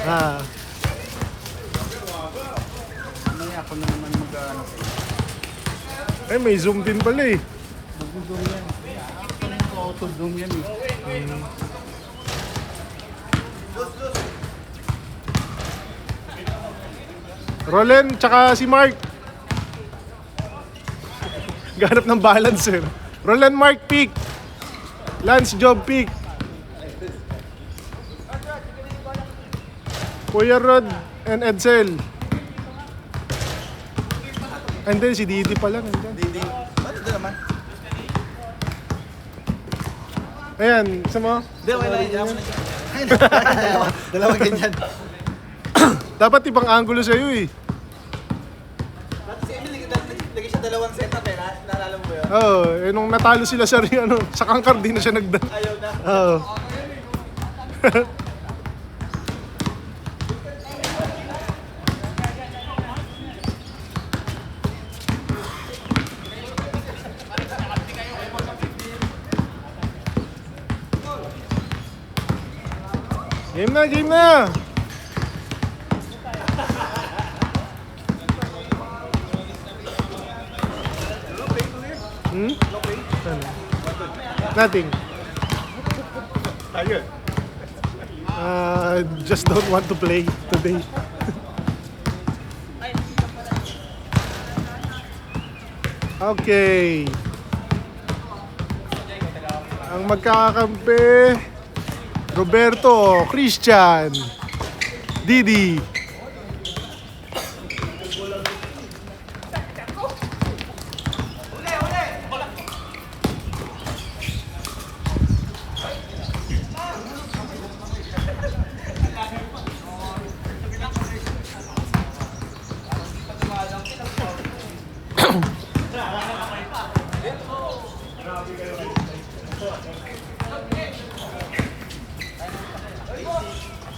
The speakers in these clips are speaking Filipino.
Ah, Mamaya ako na naman mag-ano. eh, may zoom din pala eh. Mag-zoom yan. Auto-zoom yan eh. Rolen, tsaka si Mark. Ganap ng balancer. Rolen, Mark, pick. Lance, Job, pick. Kuya Rod and Edsel. And then si Didi pala nandun. Didi. Ano doon naman? Ayan, isa mo? Hindi, okay lang yan. Dalawa ganyan. Dapat ibang angulo sa'yo eh. Dati si Emil, lagi siya dalawang setup eh. Naalala mo ba yun? Oo, eh, nung natalo sila sa sa kangkar, di na siya nagdan. Ayaw na. Oo. Game na, game na! Hmm? Ano? Nothing. Ayun. Just don't want to play today. Okay. Ang magkakakampi, Roberto, Christian, Didi.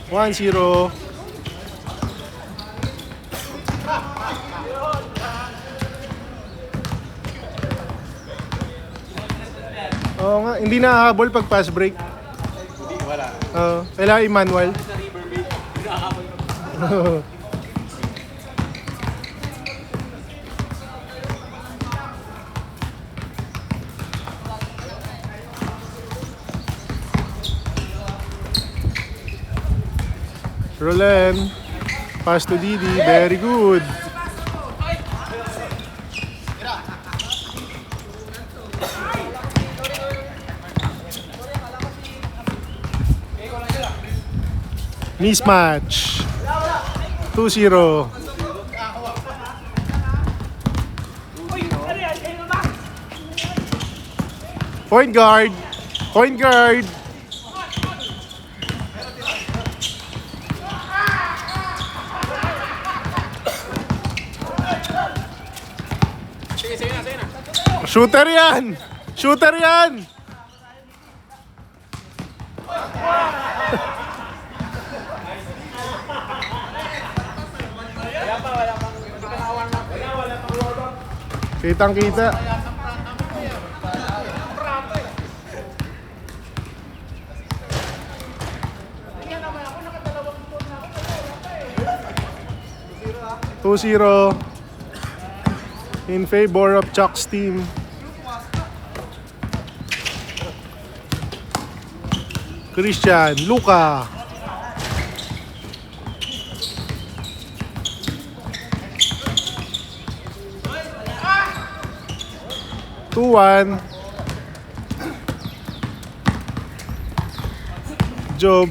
One zero. Oo nga, hindi nakahabol pag pass break. Hindi, wala. Kailangan i-manual. Sa Riverbait, hindi nakakabal. Rolen, pass to Didi, very good. Mismatch. 2-0. Point guard. Point guard. Shooter yan! Shooter yan! Kitang kita. Two zero in favor of Chuck's team. Christian, Luka. Two one. Job.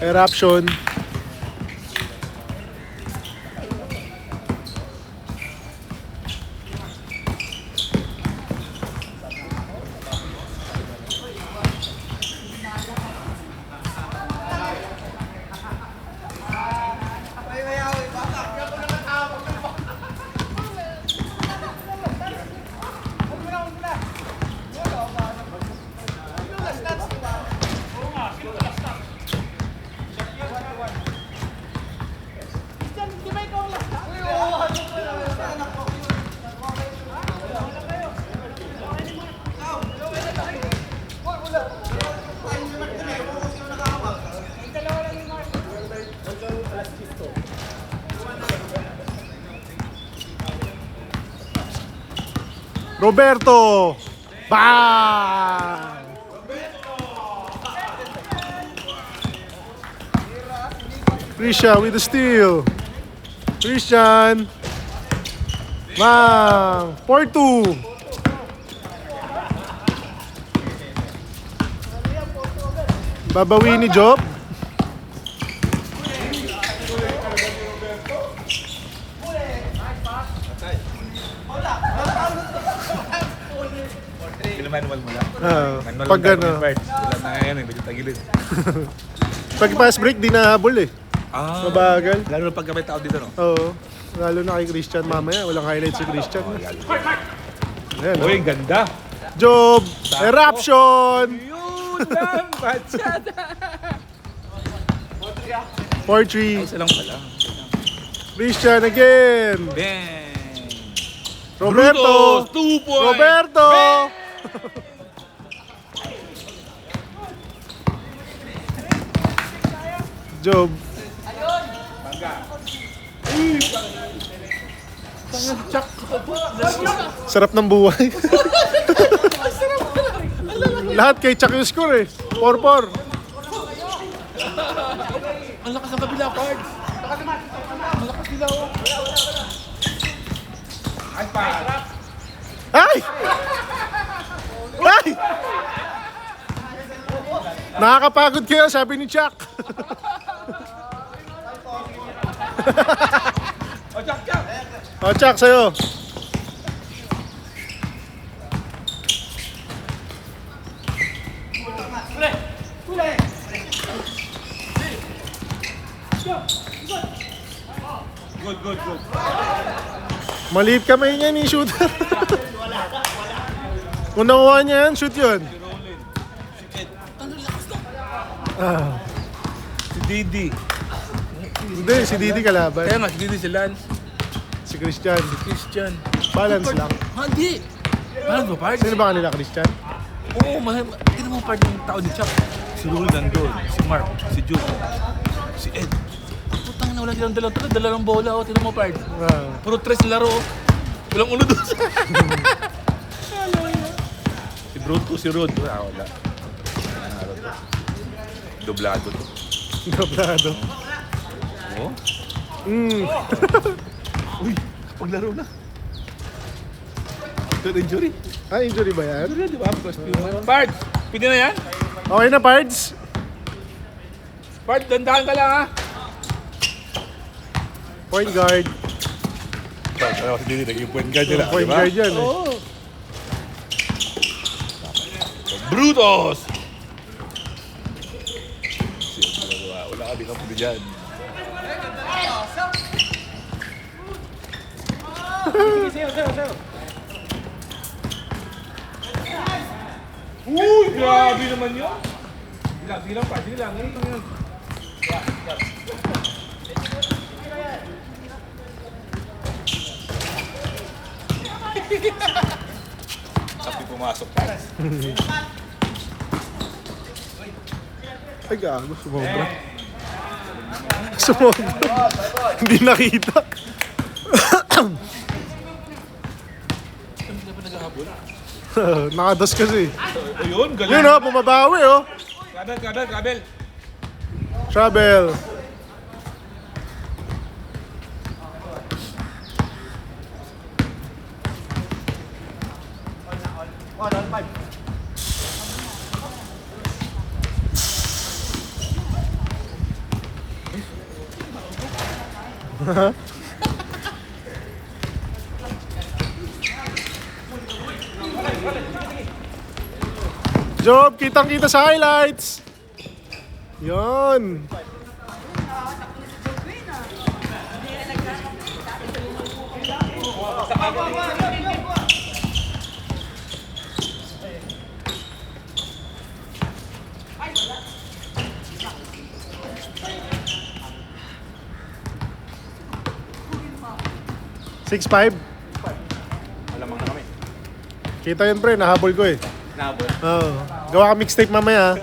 Eruption. Roberto. Bang! Christian with the steal. Christian. Bang! 4-2. Babawi ni Job. Manual mo lang. Manual Pag lang tayo ano, ng part. Wala na ngayon eh, medyo tagilid. pag pass break, di nahabol eh. Mabagal. Lalo na pagka may tao dito, no? Oo. Lalo na kay Christian mamaya. Walang highlight si Christian. Ayan, Uy, ganda! Job! Eruption! Yun lang! Batsada! 4-3. Isa lang pala. Christian again. Bang! Roberto! 2 points! Roberto! Job. Sarap ng buhay. Lahat kay Chuck yung score eh. 4-4. Ang lakas ng kabila, Pards! Ang lakas nila, oh! Ay! Ay! Nakakapagod kayo, sabi ni Chuck. Oh, Chuck, Chuck! O, Chuck, sa'yo. Good, good, good. Maliit kamay niya ni shooter. Kung nakuha niya yan, shoot yun. Si Didi. Hindi, si Didi kalaban. Kaya nga, si Didi si Lance. Si Christian. Christian. Balance lang. Hindi! Parang ba, Pards? Sino ba kanila, Christian? Oo, hindi mo part ng tao ni Chuck. Si Rul nandun, si Mark, si Jude, si Ed. Putang na, wala silang dalang bola. Oh. Tignan mo, part. Puro tres na laro. Oh. Walang ulo doon. Si Bruto, si Rod. Wala. Doblado to. Doblado. Oo? Uy, paglaro na. Good injury. Ah, injury ba yan? Injury, di ba? Part, pwede na yan? Okay na, Pards? Part, dandahan ka lang, ha? Point guard. Ano si Didi, naging point guard nila, Point guard yan eh. Oo. Brutos! Wala ka, di ka pwede dyan. Uy, grabe naman yun! Bilang pa, bilang. Kasi pumasok ka. Ay, gago. Sumobra. Sumobra. Hindi nakita. Nakadas kasi. Ayun, galing. Yun oh, bumabawi oh. Kabel. Travel. Job, kitang-kita sa highlights. Yon. Six-five. Alamang na kami. Kita yun pre, nahabol ko eh. Nabot. Oo. Gawa ka mixtape mamaya.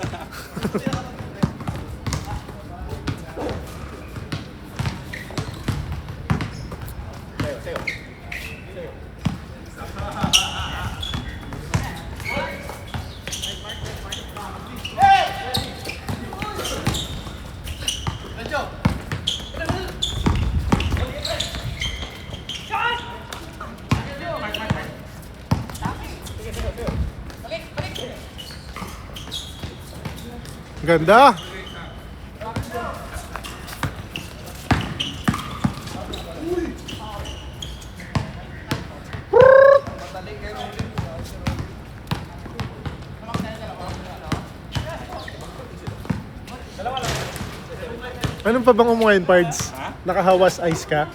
Ganda. Anong pa bang mo ngayon, Pards? Naka-Hawas Ice ka?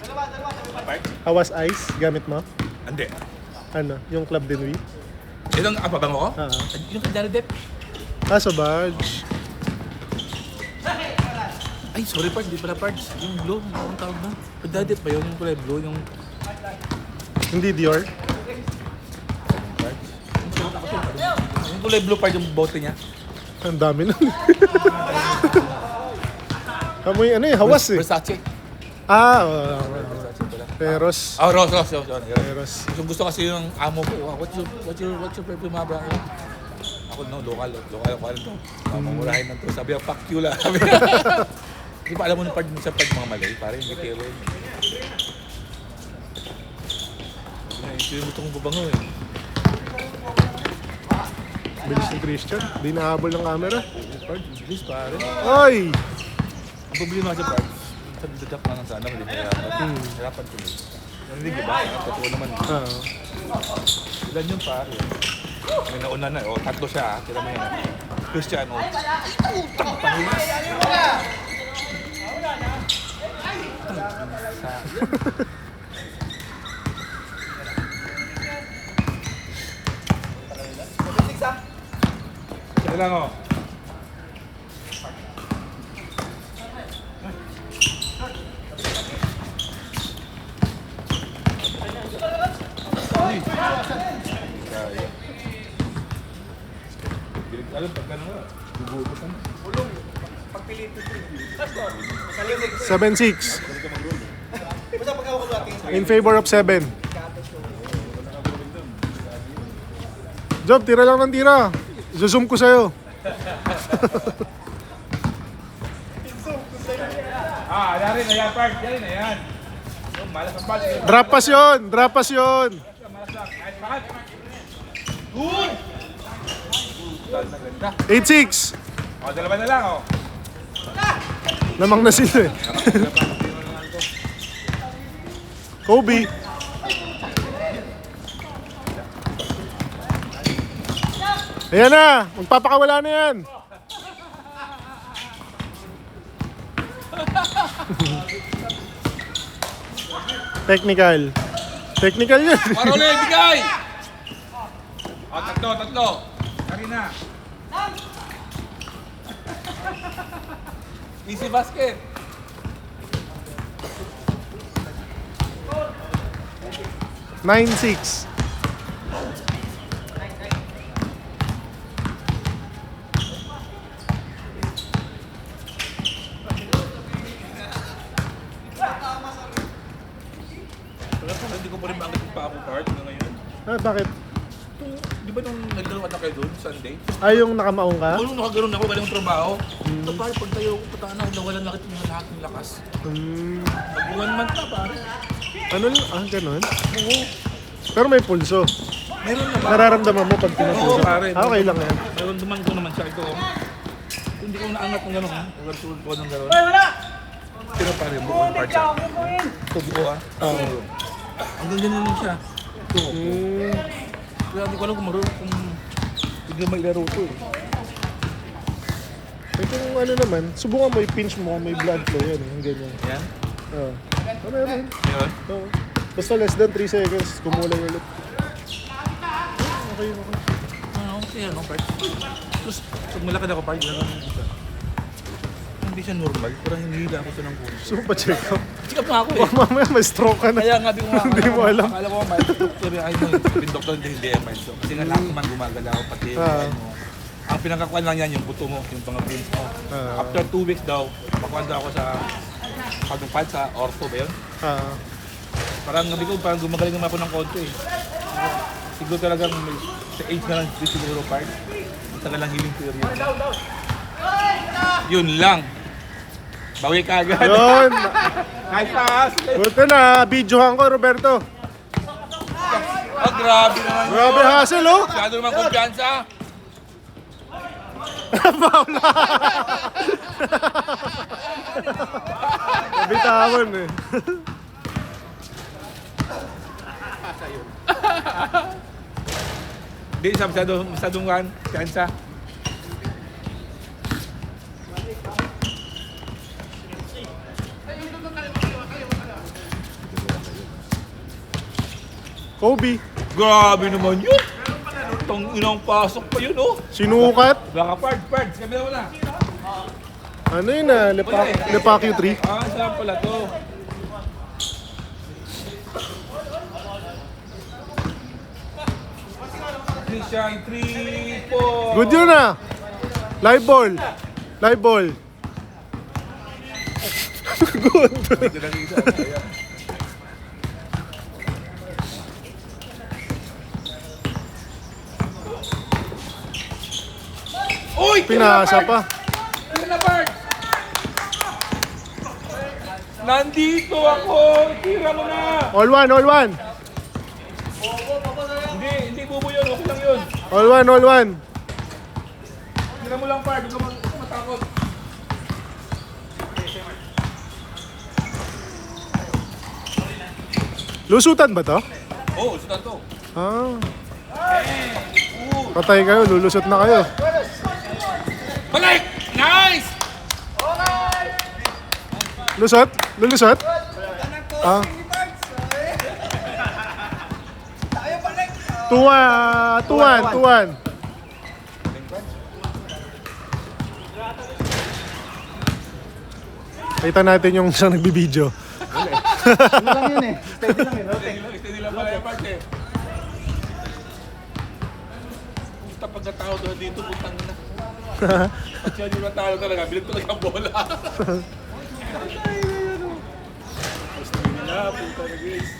Hawas Ice, gamit mo? Hindi. Ano? Yung Club de Nuit? Ilang pabango ko? Yung kay Johnny Depp. Sa badge. Ay, sorry Pards, di pala Pards. Yung blue, ang tawag na. Kay Johnny Depp ba yun? Yung kulay blue, yung Hindi Dior. Pards. Yung kulay blue Pards, yung bote niya. Ang dami nun. Kamoy ano eh, hawas eh. Versace. Versace pala. Peros. Oh, Ross. Peros. Gusto kasi yung amo ko. What's your perfume ba? Ako no, local ko to. Mamamurahin lang to. Sabi niya, fuck you lang. Sabi niya. Di ba alam mo nung sa mga malay? Parang hindi kero yun. Ito yung gusto kong babango eh. Bilis ni Christian. Di nahabol ng camera. Bilis pare. Oy! Ang problema kasi Pards, sa dadak lang sana, hindi ko hirapan. Hirapan ko yun. Narinig diba? Totoo naman. Ilan yun pare? May nauna na, tatlo siya, tira mo yan. Cristiano. Utang pahilas. Sige lang oh. Alam pag gano'n nga, gugutosan. 7-6. In favor of 7. Job, tira lang ng tira. Zoom ko sa'yo. Dari na yan, Park. Dari na yan. Malas ang ball. Drop pass yun. Drop pass yun. Malas lang. Kahit bakit. Good! 8-6. Dalawa na lang, oh. Lamang na sila eh. Kobe. Ayan na. Magpapakawala na yan. Technical. Technical yun. Marole, bigay! Tatlo. Karina. Easy basket. Nine, 6. Hindi ko pa rin bakit pa ako card na ngayon. Bakit? Di ba nung nagdalawa na kayo doon, Sunday? Yung nakamaong ka? Nung nakagaroon ako, galing trabaho. Ito pare, pag tayo putaan na, nawalan na kita ng lahat ng lakas. Mag-1 month na pare. Ano? Ganun? Oo. Pero may pulso. Meron naman. Nararamdaman mo pag Oo, pinapulso? pare. Okay lang yan. Meron naman ko naman siya ito. Hindi ko naangat ng gano'n. Nagtulog ko ng gano'n. Pero pare, buong part siya. Ito buo ah. Oo. Ang ganda naman siya. Ito. Kaya hindi ko alam kung marunong kung hindi may laro ito eh. Kung ano naman, subukan mo i-pinch mo kung may blood flow yan. Yung ganyan. Yan? Oo. Meron. Meron? Oo. Basta less than 3 seconds, kumulay ulit. Okay. Okay, ano part? Tapos, pag malakad ako part, hindi siya normal, pero hinihila ako sa ng puno. Gusto mo pa-check up? Check up nga ako eh. Mamaya may stroke ka na. Kaya nga, di ko nga, Hindi mo alam. Akala ko nga, may doktor yung yung doktor hindi mind so. Kasi nga lahat naman gumagalaw, pati yung ano. Ang pinakakuan lang yan, yung buto mo, yung mga veins mo. After 2 weeks daw, pakuan daw ako sa pagpapad sa ortho ba yun? Parang gabi ko, parang gumagaling naman ako ng konti eh. Siguro talagang sa age na lang siguro part. Matagal lang healing period. Yun lang. Bawi ka agad. Yun! Kahit taas. Buti na, videohan ko, Roberto. Grabe naman yun. Grabe hassle, oh! Masyado naman kumpiyansa. Paula! Nabitawan eh. Hindi, masyadong kan, kansa. Kobe. Grabe naman yun. Itong inang pasok pa yun, oh. Sinukat. Baka pards, kami na wala. Ano yun ah? Lepakyo 3. Ah, saan pala to? Christian 3 po. Good yun ah. Live ball. Live ball. Good. Dito lang isa. Ayan. Uy! Pinasa pa. Tira na, Bart! Nandito ako! Tira mo na! All one, all one. Hindi bubo yun. Okay lang yun. All one, all one. Tira mo lang, Bart. Huwag ka matakot. Lusutan ba to? Oo, sutan to. Ah. Patay kayo, lulusot na kayo. Balik! Nice! Lusot? Lulusot? Ah. Tuwan. Kita natin yung siyang nagbibideo. Ano lang yun eh. Steady lang yun. Steady lang pala yung Bart eh. Basta pag natao doon dito, putang na. Pag siya yung natalo talaga, bilang talaga ang bola. Basta nila, puta na guys.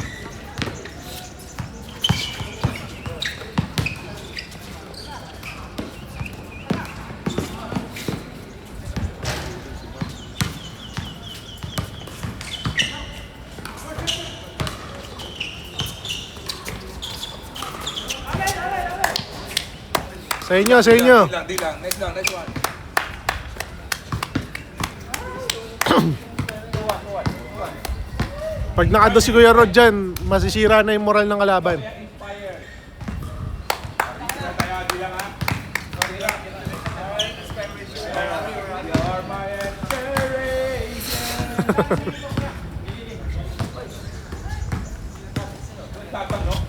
Sa inyo. Di lang. Next one. Pag nakado si Kuya Rod dyan, masisira na yung moral ng kalaban. You're my inspiration. Tapang, no?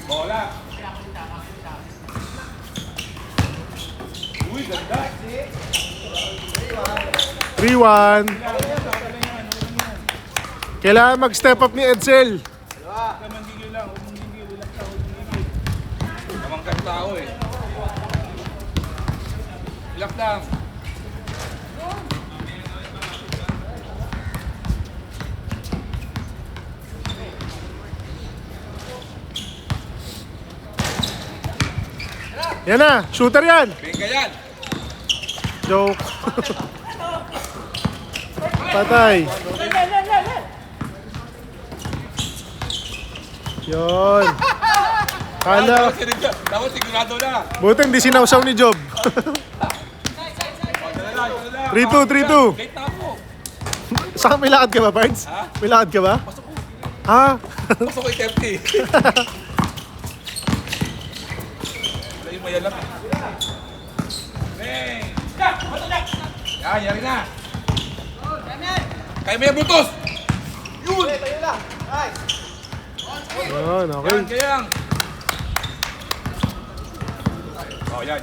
Bola. Uy, ganda. 3-1. Kailangan mag-step up ni Edsel. Huwag kang manggigil lang. Huwag manggigil. Relax ka. Huwag manggigil. Namang kang tao eh. Relax lang. Yan na, shooter yan. Benga yan. Joke. Patay. Yun. Kala, Dapat sigurado na. buti hindi sinawsaw ni Job. 3-2. Late na ako. Saan may lakad ka ba, Pards? Ha? May lakad ka ba? Pasok ko. Ha? Pasok ko 30. Wala yung mayalam eh. Bang! Yan, yari na. Kaya mo yan, Brutus! Yun! Yun, okay. Yan, kayang. Oh, yan.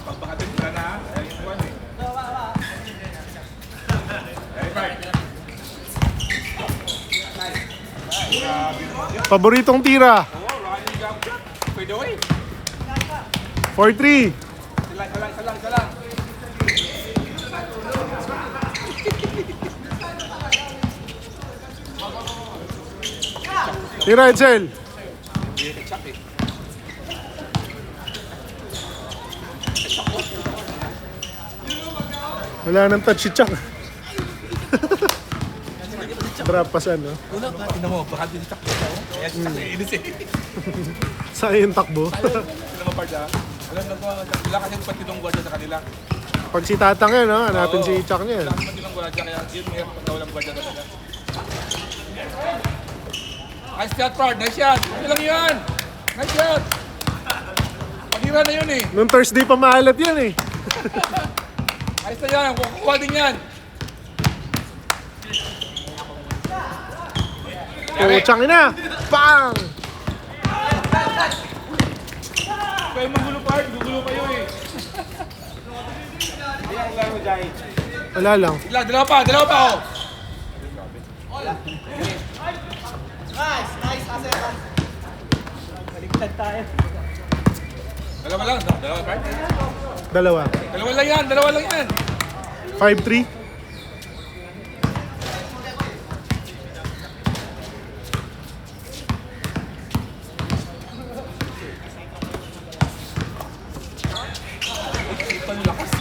Pagpakatin ka na, ayan yung buwan eh. Ayan, Mark. Paboritong tira. Oh, running jump shot. Pwede ko eh. 4-3. Isa lang. Tira, Edsel. Check eh. Wala nang touch si Chuck. Drapasan, no? Wala pa, tingnan mo, baka din takbo ko. Kaya siya naiinis eh. Saan yung takbo? Tingnan mo, Parda. Alam na ko, wala kasi patinong gwardiya sa kanila. Pag si Tatang yan, no? Hanapin Oo. si Chuck niya. Wala kasi patinong gwardiya, kaya yun may pagkawalang gwardiya talaga. Nice shot, Pard. Nice shot. Ano lang yan? Nice shot. Panira na yun eh. Nung Thursday pa maalat yan, eh. Ayos na yan. Kukuha din yan. Puchang ina! Bang! Kaya magulo, Pard. Gugulo kayo eh. Wala lang. Dalawa pa, oh. Dalawa lang, Pard. Dalawa. Dalawa lang yan. 5-3. Ang lakas.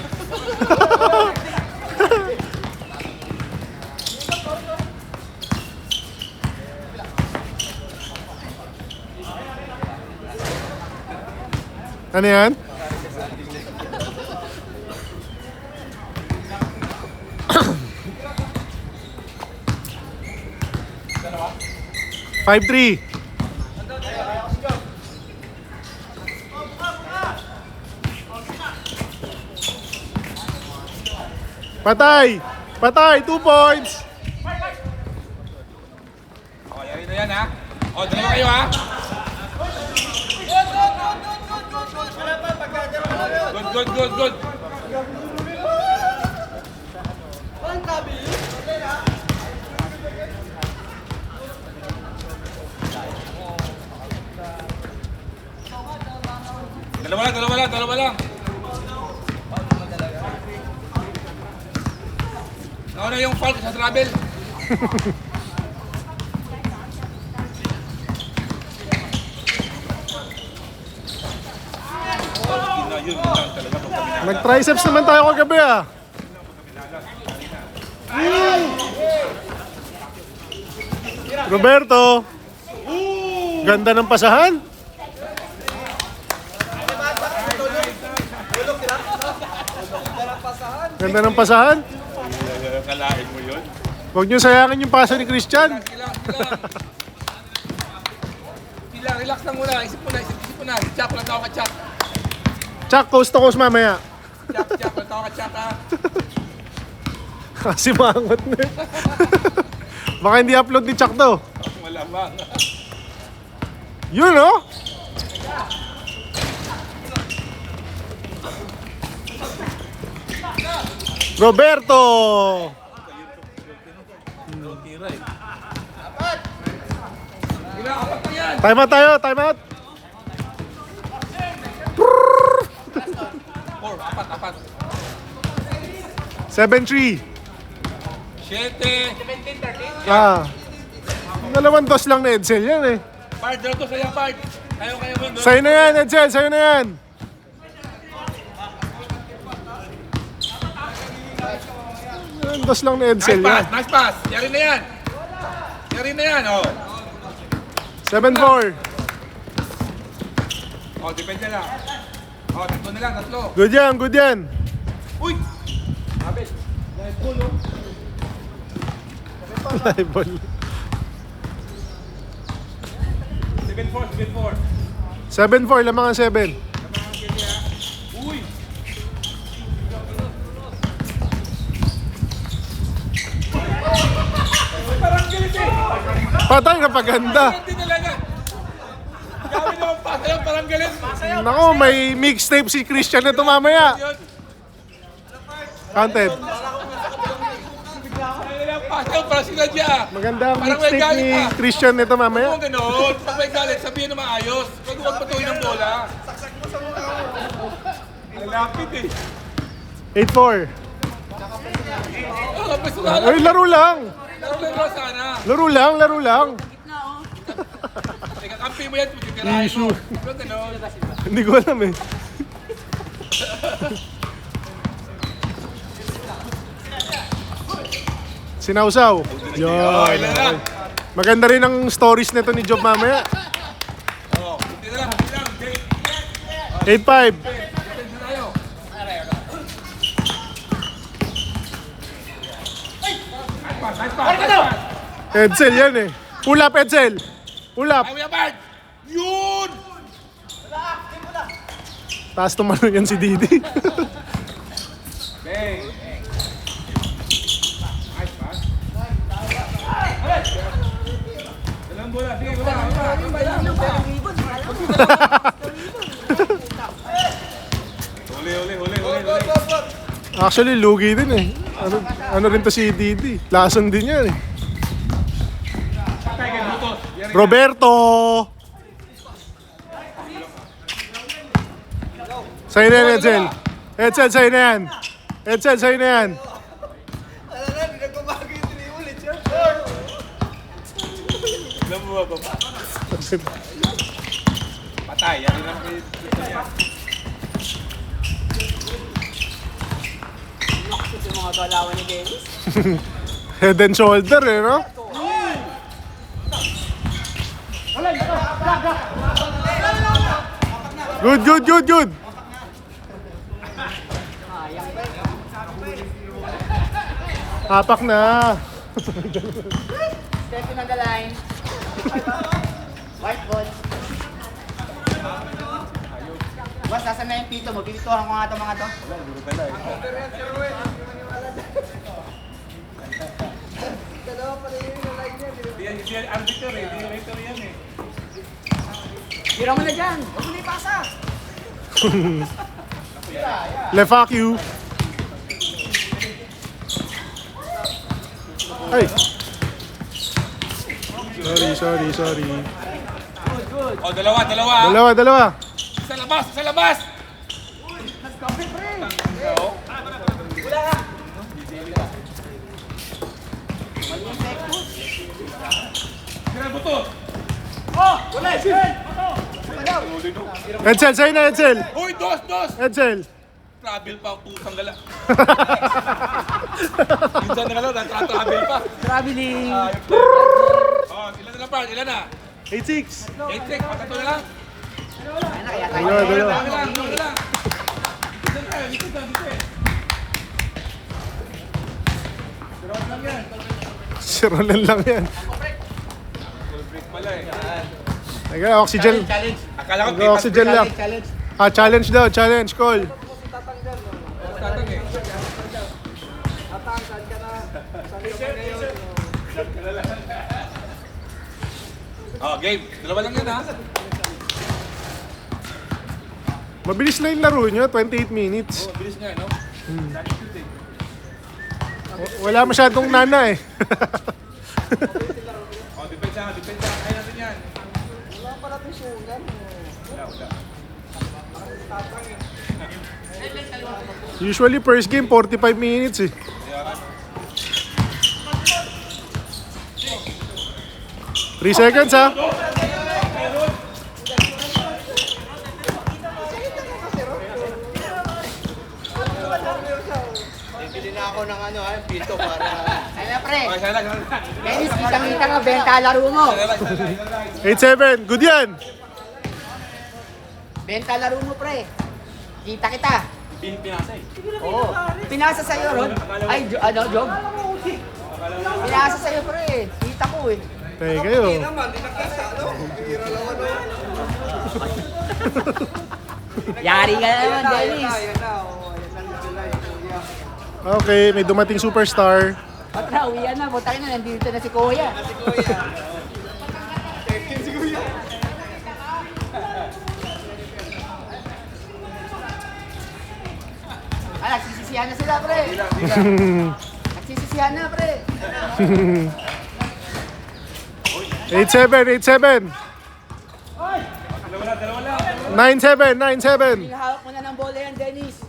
Ano yan? Five three. Patay! Patay! 2 points! O, yari na yan ha. O, dalawa kayo ha. Good. Dalawa lang. Nauna yung foul sa travel. Yun lang talaga pag kami na. Nag-triceps naman tayo kagabi ah. Roberto. Ganda ng pasahan. Ganda ng pasahan. Kalain mo yun. Huwag niyo sayangin yung pasa ni Christian. Sila, relax lang muna. Isip mo na. Si Chap, lang tawag ka Chap. Chuck, coast to coast mamaya. Chap, lang tawag ka Chap ha. Kasi mangot na. Baka hindi upload ni Chuck to. Malamang. Yun oh. Roberto. Tira eh. Sila, apat na yan. Time out tayo, time out. Apat. 7-3. 7. Ah. 2 lang na Edsel yan eh. Pard, dito sa'yo, Pard. Kaya mo yun. Sa'yo na yan, Edsel, sa'yo na yan. Dos lang na Edsel yan. Nice pass. Yari na yan, oh. 7-4. Oh, depende lang. Oh, tatlo. Good yan. Uy! Abel. Live ball. 7-4. 7-4, lamang ang 7. Uy! Parang galit eh. Patay na paganda. Hindi talaga. Gawin mo ang pasayaw, parang galit. Nako, may mixtape si Christian na mamaya. Yun. Counted. Pasayaw, parang sinadya. Maganda ang Parang may mixtape galit ni pa. Christian nito mamaya. Kung gano'n, pag may galit, sabihin na maayos. Huwag patuloy ng bola. Ang lapit eh. 8-4. Oh, pwesto na lang. Ay, laro lang. Laro sana. Laro lang. Teka, kampi mo yan. Kirahin mo. Huwag gano'n. Hindi ko alam eh. Sinausaw. Okay Yun. lang na. Maganda rin ang stories nito ni Job mamaya. Oh, hindi na lang, hindi lang. Jay, 8-5. defense na tayo. Nice pass. Edsel yan eh. Pull up, Edsel. Pull up. Ay, Kuya Bart! Yun! Taas tumalon yan si Didi. Okay. Nice pass. Dalang bola. Sige, bola. Huli. Actually, lugi din eh. Ano rin to si Didi. Lason din yan eh. Tiger, butos. Yan. Roberto! Sa'yo na yan, Edsel. Edsel, sa'yo na yan. Edsel, sa'yo na yan. Alam mo ba? Patay. Yan lang kayo. Yung mga galawan ni Dennis. Head and shoulder eh, no? Good. Hapak na. Step in on the line. White ball. Boss, nasa na yung pito mo? Pinituhan ko nga ito mga to. Yan, arbiter eh. Director yan eh. Tira mo na dyan. Huwag mo na ipasa. Left you. Ay. Sorry. Oh, dalawa. Dalawa. Sa labas! Sira buto! Edsel, sa'yo na, Edsel. Uy, dos! Edsel. Travel pa ang pusang gala. Minsan na gala, travel pa. Traveling. Oh, ilan na lang pa? Ilan na? 8-6. 8-6, patato na lang. Ayun na, kaya tayo. Dalawa. Dami lang. Dito tayo, dito. Dalawa lang yan. Si Roland lang yan. Full break pala eh. Teka, oxygen. Akala ko Oxygen lang. Challenge daw, challenge call. tatang eh. Oh, game. Dalawa lang yan ha. Mabilis na yung laro nyo, 28 minutes. Oh, bilis nga no? Wala masyadong nana eh. Oh, depensa. Kaya natin yan. Wala pala pisugan. Wala. Usually first game, 45 minutes eh. 3 seconds ha. Bili na ako ng ano, pito para... Ayun na, pre. Okay, sana. Dennis, kitang-kita nga, benta laro mo. 8-7, good yan. Benta laro mo, pre. Kita kita. Pinasa eh. Oo. Pinasa sa'yo, Rod. Ay, Job? Pinasa sa'yo, pre. Kita ko eh. Tayo kayo. Yari ka naman, Dennis. Okay, may dumating superstar. Patra, uwian na. Buta na, nandito na si Kuya. Ah, nagsisisihan na sila, pre. Nagsisisihan na, pre. 8-7. 9-7. Hawak mo na ng bola yan, Dennis.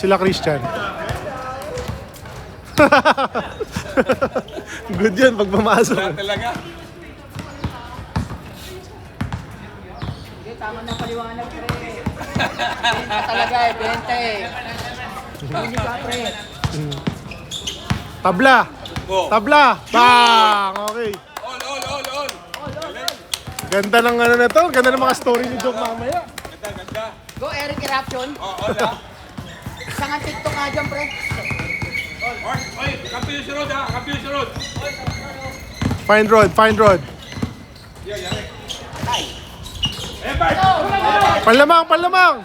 Sila Christian. Good yan pag pumasok. Wala talaga. tama na paliwanag, pre. Benta talaga eh, benta eh. Hindi ka, pre. Tabla. Tabla. Bang! Okay. All. Ganda ng ano na to. Ganda ng mga story ni Joke mamaya. Ganda. Go, Eric Eruption. All ah. Isang ang TikTok nga dyan, pre. Oy, kampiyon si Rod ha. Kampiyon si Rod. Find Rod. Tay. Eh, Bart. Panlamang.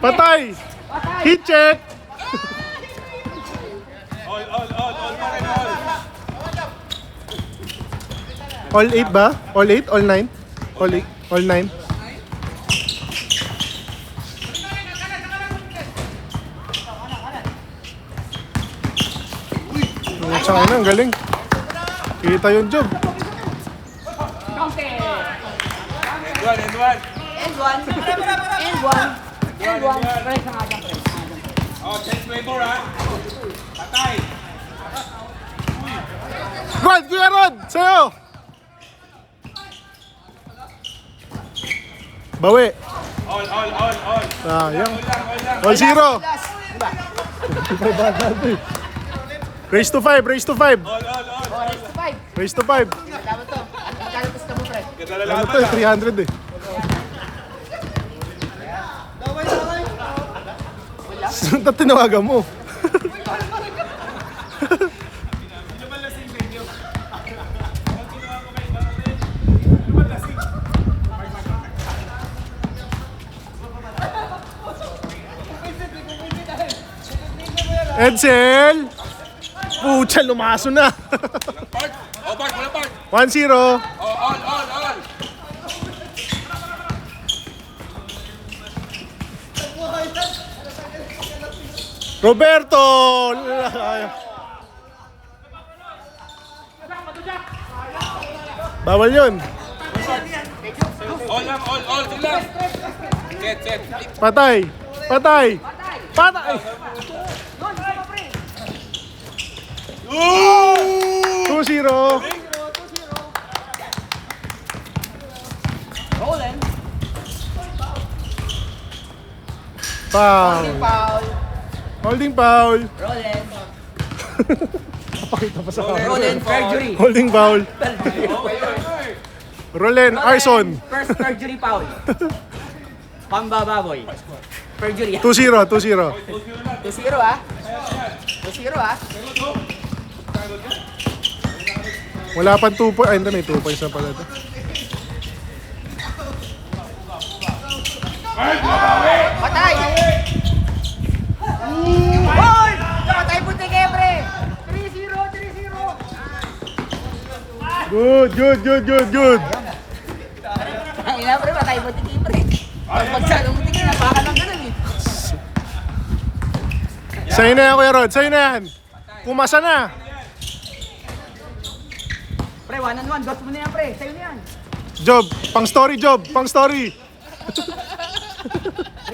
Patay. Heat check. All pa rin, all. All 8 ba? All 8? All 9? All 8? All 9? Tsaka na, ang galing. Kita yung job. Counter. End one. And one. Pre, sa nga dyan, pre. Oh, change flavor ha. Patay. Rod! Kuya Rod! Sa'yo! Bawi. All. Sayang. All lang. All 0. Last. Diba? Race to 5. All. Oh, race to 5. Dapat to. Ang kalapas ka mo, pre. Ganda Ano lalaban to? 300 eh. Saan tinawagan mo? Edsel! Pucha, lumaso na. Bart. Oh, Bart. Wala Bart. 1-0. Oh, all. Roberto! Bawal yun. All lang. Sila. Set. Patay! 2-0. Roland. Foul. Foul. Holding foul. Roland. Pakita pa sa Roland, perjury. Holding foul. Roland Arson. First perjury foul. Pambababoy. Perjury. 2-0. 2-0 ah. 2-0 ah. Wala pang 2 points. Ay, hindi, may 2 points na pala ito. Patay! Hoy! Patay puti kayo, pre! 3-0! Good. Ang ina, pre, patay puti kayo, pre. Pagsalong puti kayo, napaka lang ganun eh. Sa'yo na yan, Kuya Rod. Sa'yo na yan. Pumasa na. Pre, 1-on-1. Dots mo na yan, pre. Sa'yo na yan. Job. Pang story. Pre,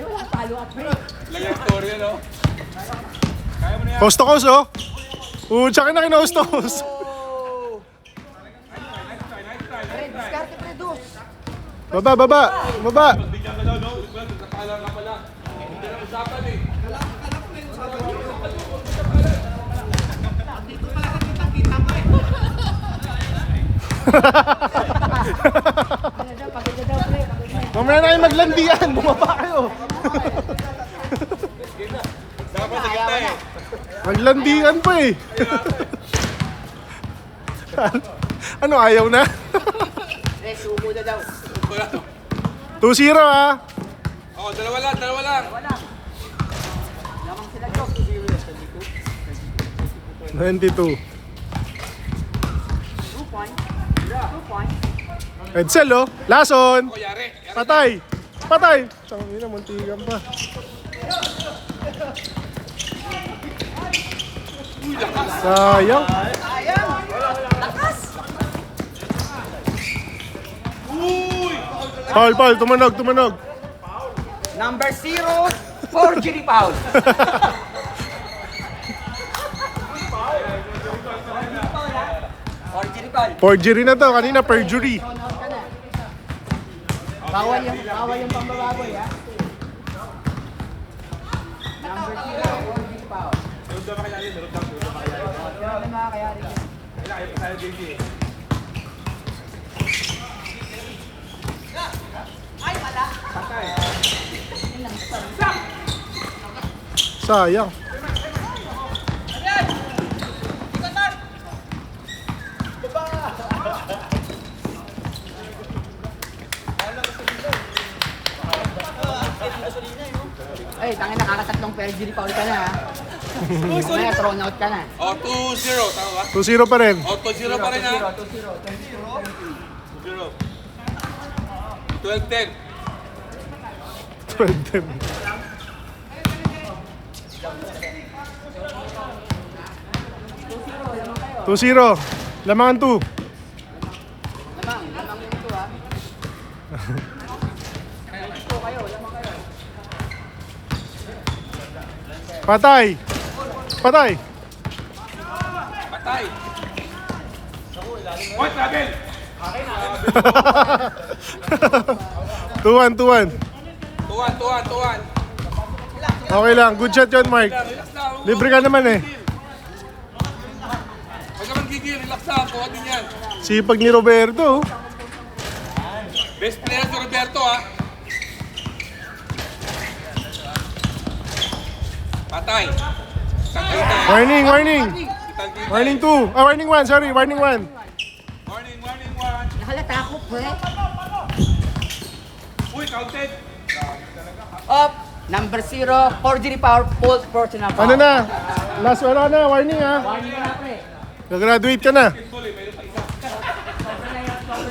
wala follow up, pre. Lagyan story yan, oh. Kaya mo na yan. Hostokos, oh. Tsaka na kinahostokos. Oh! Pre, diskarte, pre, dos. Baba. Bigyan ka daw, no? Well, nakapala ka pala. Hindi na usapan eh. Pagod na daw, pre. Mamaya na kayo maglandian. Bumaba kayo. Dapat sa kita eh. Maglandian pa eh. Ano, ayaw na? Pre, subo na daw. 2-0 ah. Oh, dalawa lang. Wala. Lamang sila, Jok. 92. 2 points. 2 points. Edsel, oh. Lason. Oh, yari. Patay. Tangina, muntikan pa. Sayang. Sayang. Lakas. Paul, tumanog. Number 0, forgery foul. Forgery foul. Forgery na to, kanina perjury. Count ka na. Bawal yung pambababoy, ha? Number 0, Orgy Pao. Meron daw makayari, meron daw makayari. Pero may makakayari yan. Kailangan yung pasaya JJ. Sayang. Ay, tangin nakakatatlong perjury foul ka na, ha? Mamaya thrown out ka na. Oh, 2-0, tama ba? 2-0 pa rin. Oh, 2-0 pa rin ha. 2-0. 2-0. 12-10. 12 2-0. Lamangan 2. Lamang yung ito, ha? Ito kayo, lamang kayo. Patay. Patay. Patay. Oy, travel! 2-1, 2-1. Tuwan. Okay lang. Good shot yun, Mark. Relax lang. Libre ka naman eh. Huwag ka gigil, relax lang. Tuwan din yan. Sipag ni Roberto. Best player si Roberto ha. Patay. Tagkita. Warning, warning. Tagkita. Warning 2. Ah, warning 1. Sorry, warning 1. Warning. Nakalata ako, pre. Uy, counted. Up. Number 0, forgery power, false personal foul. Ano na? Last wala na. Warning ha. Warning na, pre. Gagraduate ka na. Sobra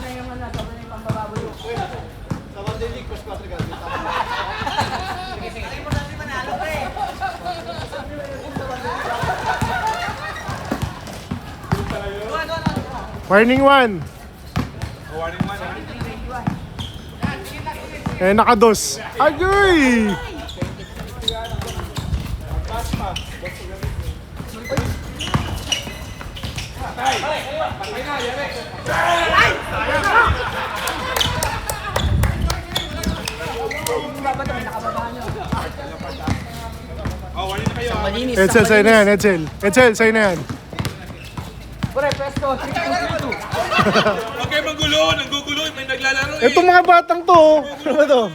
na yung pambababoy. Sa Wanderlick, Coach Patrick. Warning 1. Warning man. Eh, nakados. Agoy! Oh, warning na kayo. Malinis. Edsel, sa'yo na yan. Edsel. Edsel, sa'yo na yan. Pre, presto. 3-2-3-2. Huwag kayo manggulo. Nanggugulo. May naglalaro eh. Itong mga batang to. Ano ba to?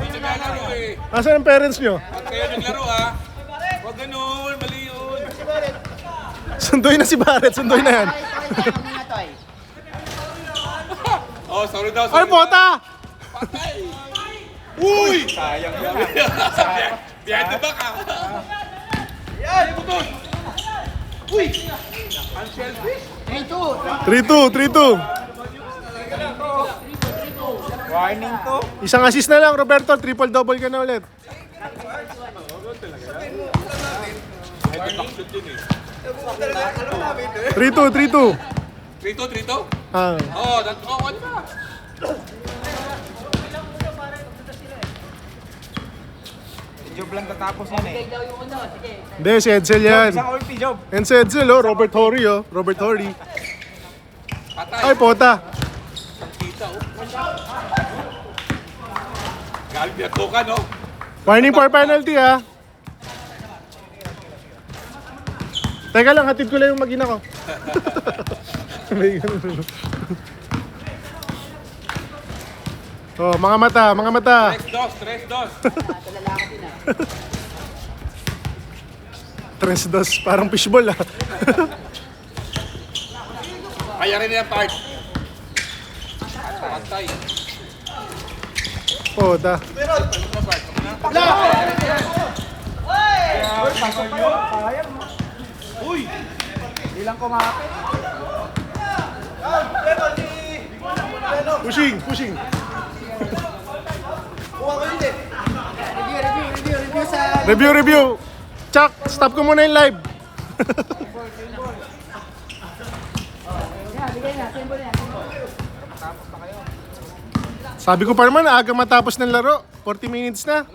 May naglalaro eh. Asan ang parents nyo? Huwag kayo naglaro ha. Huwag ganun. Mali yun. Sundoy na si Barrett. Sundoy na yan. Oh, sorry daw. Ay, pota! Patay. Uy! Sayang yun. Behind the back ha. Yan! Putol! Uy! Unselfish? 3-2. 3-2. Warning to. Isang assist na lang, Roberto. Triple-double ka na ulit. Behind the back shoot yun eh. 3-2, 3-2. 3-2? Ah. Oh, ano ba? Job lang tatapos yan eh. Daw yung uno. Sige. Hindi, si Edsel yan. Isang ulti job. And si Edsel, oh. Robert Horry, oh. Robert Horry. Patay. Ay, pota. Kita oh. Galing binatukan no? Warning for penalty, ha. Teka lang, hatid ko lang yung mag-ina ko. May ganun. Oh, mga mata, mga mata. 3-2. Talala ka din, ha. 3-2, parang fishball, ah. Kaya rin yan part. Patay. Pota. Uy! Ilang kumapit. Pushing, pushing. Review sa... Review. Chuck, stop ko muna yung live. Yan, bigay na. Symbol na. Sabi ko pa naman, aga matapos ng laro. 40 minutes na.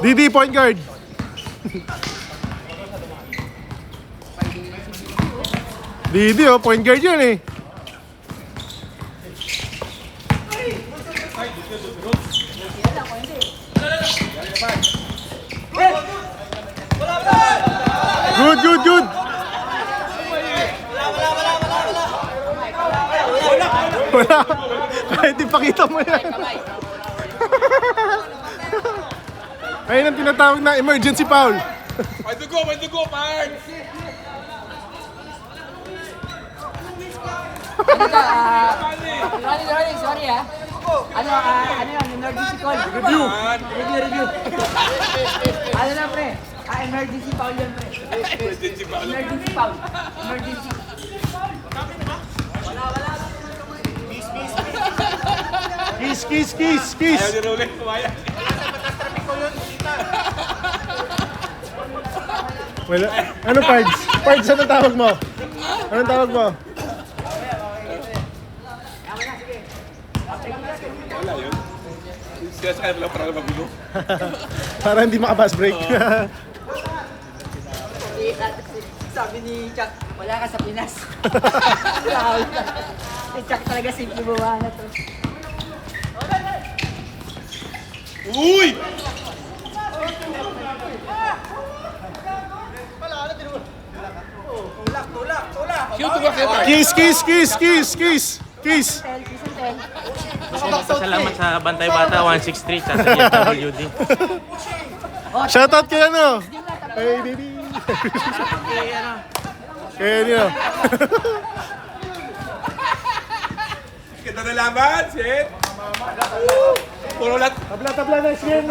Didi, point guard. Didi, oh, point guard yun eh. Good, good, good. Wala. Kahit ipakita mo yan. Ayun ang tinatawag na emergency foul. May dugo, Pards! Rolling, sorry ah. Ano yan, emergency call. Review. Ano na pre? Emergency foul yan pre. Emergency foul. Emergency. Kiss. Ayaw ni Rolling, kumaya. Wala. Ano, Pards? Pards, anong tawag mo? Anong tawag mo? Wala yun. Sila sa kanya lang para magulo. Para hindi makabas break. Sabi ni Chuck, wala ka sa Pinas. Si Chuck talaga simple buwan na to. Uy! Sino tuwa kaya Pards? Kiss. Salamat sa Bantay Bata 163 sa DFWD. Shoutout kay ano? Kay Didi. Kay ano? Ganda na laban, shit! Puro lahat, Tabla, next game.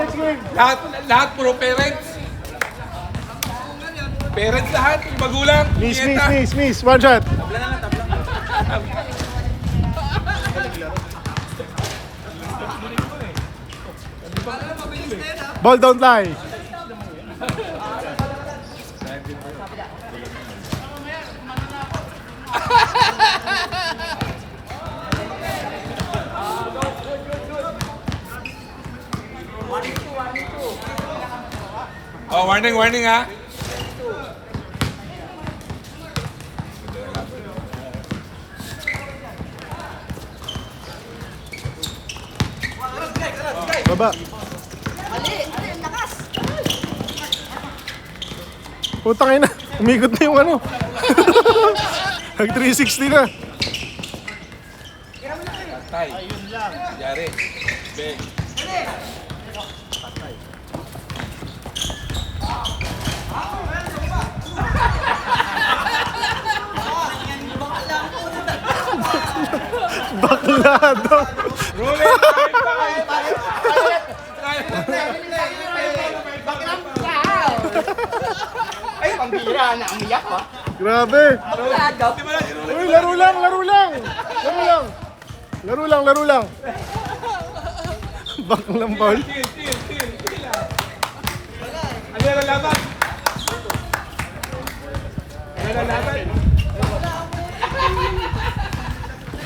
lahat puro parents. Parents lahat, yung magulang. Miss. One shot. Ball don't lie. Oh, warning ha. Baba. Putang ina, umikot na yung ano. Nag 360 na. Tay. Yari. Beng. Baklado. Rolling! Ay, pambira na, umiyak ko. Grabe. Baklado. Uy, laro lang. Baklang ball. Chill. Ano yung laban?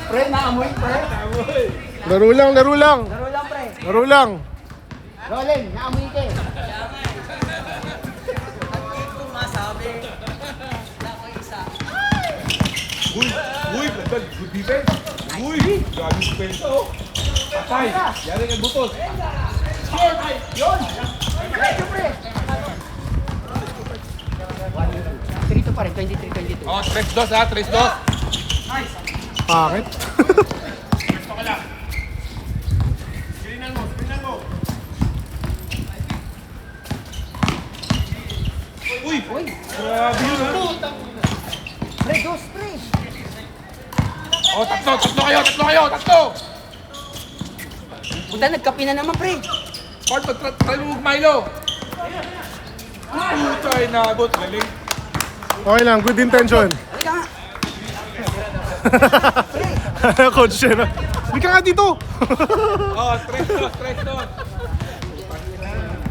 Pre, naamoy pre. Laro lang. Laro lang pre. Rolling, naamoy ka eh. Uy, good defense. Uy, galing defense oh. Patay. Yari ng butos. Yun! Diretso pre! 3-2 pa rin, 23-22. Oh, 3-2 ha, 3-2. Bakit? Uy, grabe yun ha. Pre, dos pre! Oh, tatlo kayo. Puta, nagkapi na naman pre! Port, try mo mag-Milo. Putay, nagot. Galing. Okay lang, good intention. Halika nga! Coach siya na. Hindi ka nga dito. Oh, 3-2.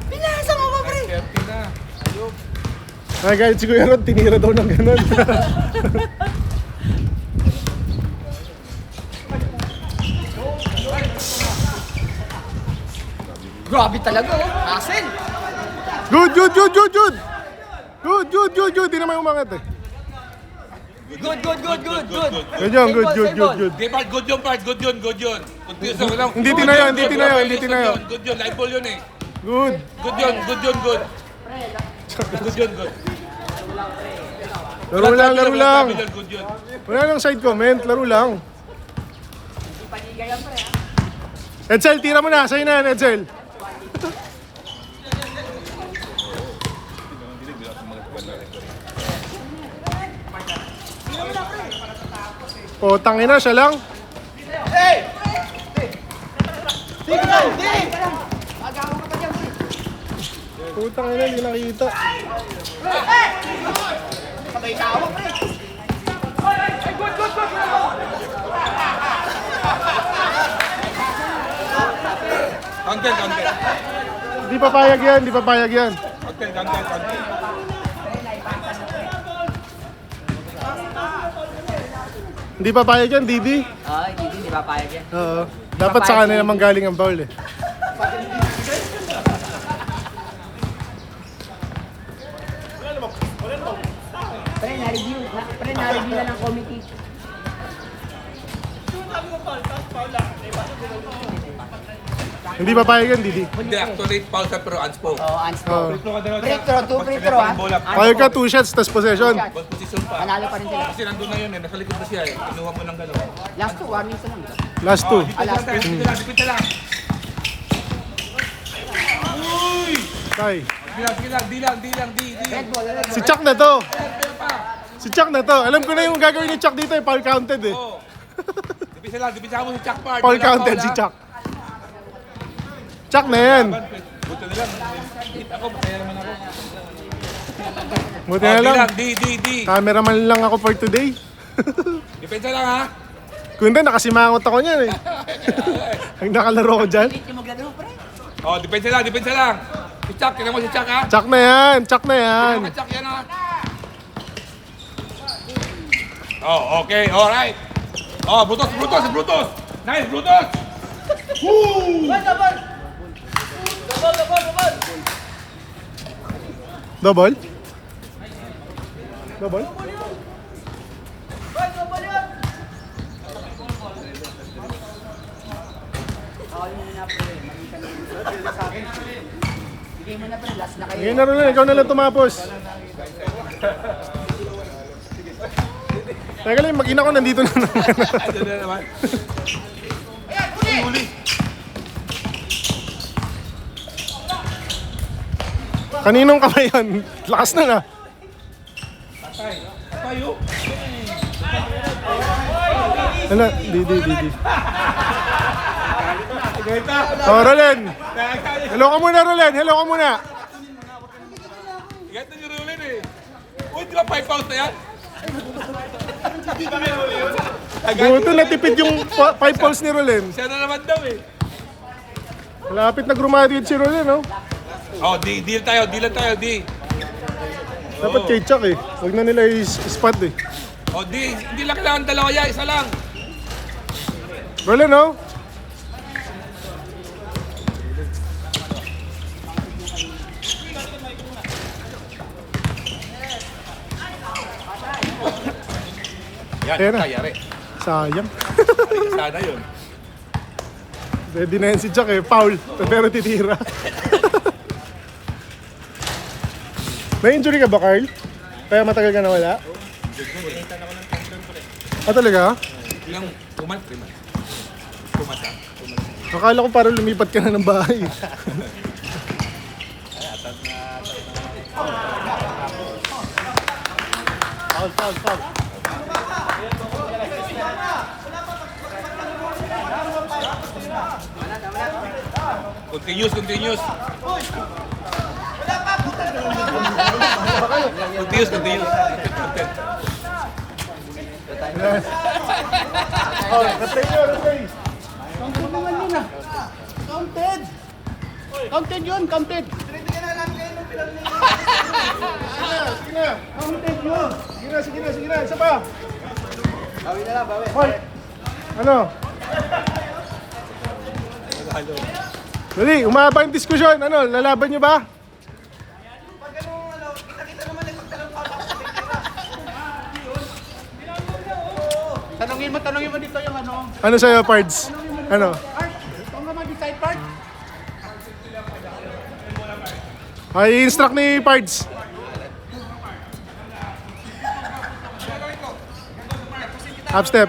Pinasa mo ba pre? 30 na. Ay, kahit si Kuya Rod, tinira daw ng ganun. Grabe talaga oh! Hassel! Good, good, good, good, good. Good, good, good, good. Di naman umangat eh. Good. Ganyan, good, good, good, good. Di, part, good yun, part. Good yun, good yun. Confused ako lang. Hindi tinayo, hindi tinayo, hindi Good tinayo. yun, good yun. Live ball yun eh. Good. Good yun, good yun, good. Good yun, good. Laro lang, laro lang. Good yun. Wala nang side comment, laro lang. Edsel, tira mo na. Sa'yo na yan, Edsel. O, tangin na, siya lang. Putang ina, hindi nakita. Content. Di papayag yan, di papayag yan. Content. Hindi papayag yan, Didi. Ay, hindi ba payag yan? Oo. Dapat sa kanila manggaling ang foul eh. Pre, na-review na ng committee. Hindi papayag yan, Didi. Hindi, actually, foul sa pero unspo. Oh, answer. Oo. Free throw, 2 free throw ha. Payag ka, 2 shots, tas possession. Ball position pa. Panalo pa rin sila. Kasi nandun na yun eh, nasa likod na siya eh. Kinuha mo ng gano'n. Last 2, warnings na lang. Last 2. Dipit lang. Tay. Sige lang, di. Red ball, red ball. Si Chuck na to. Si Chuck na to. Alam ko na yung gagawin ni Chuck dito eh. Foul counted eh. Oo. Dipit mo si Chuck Part. Foul counted si Chuck. Chuck na yan. Buto na lang. Ako, masaya naman ako. Buti na lang. Di. Cameraman lang ako for today. Depensa lang ha. Kundi nakasimangot ako niyan eh. Ang nakalaro ko dyan. Hindi mo maglaro, pre. Oh, depensa lang. Si Chuck, tignan mo si Chuck ha. Chuck na yan. Chuck na yan. Tignan mo Chuck yan ha. Oh, okay, alright. Oh, Brutus. Nice, Brutus. Double? Double? Bigay mo na, pre. Last na kayo. Ngayon na rin, ikaw na lang tumapos. Teka lang, mag-ina ko nandito na naman. Ito na naman. Huli. Kaninong kamay yan? Lakas na na. Tayo. Hala, di. Oh, Rolen. Hello ka muna, Rolen. Hello ka muna. Ganito yung Rulin eh. Uy, di ba 5 pounds na yan? Buto natipid yung 5 balls ni Rolen. Siya na naman daw eh. Malapit na graduate si Rolen, no? Oh, deal lang tayo. Dapat kay Chuck eh. Huwag na nila i-spot eh. Oh, hindi lang kailangan dalawa yan, isa lang. Rolen, no? Yan, Ayan na. yari. Sayang. Sana yun. Ready na yan si Chuck eh. Foul. Pero titira. May injury ka ba, Carl? Kaya matagal ka nawala? Ah, talaga? Ilang umat, 3 months. Kumata. Akala ko parang lumipat ka na ng bahay. Foul. Continuous. Continuous. Oh, replay nyo, replay. Counted yun, counted. Sige na. Isa pa. Bawi na lang, bawi. Hoy. Ano? Dali, umaba yung diskusyon. Ano, lalaban nyo ba? tanongin mo dito yung ano. Ano sa'yo, Pards? Ano? Part, ito nga mag-decide part. Ay, instruct ni Pards. Half step.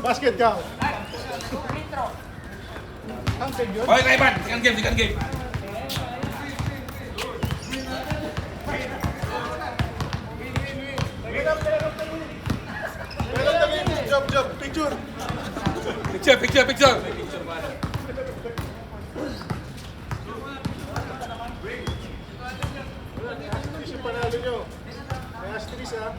Basket ka. Okay, kaya man. Second game. Job. Picture. Picture. Panalo nyo. May asterisk ha.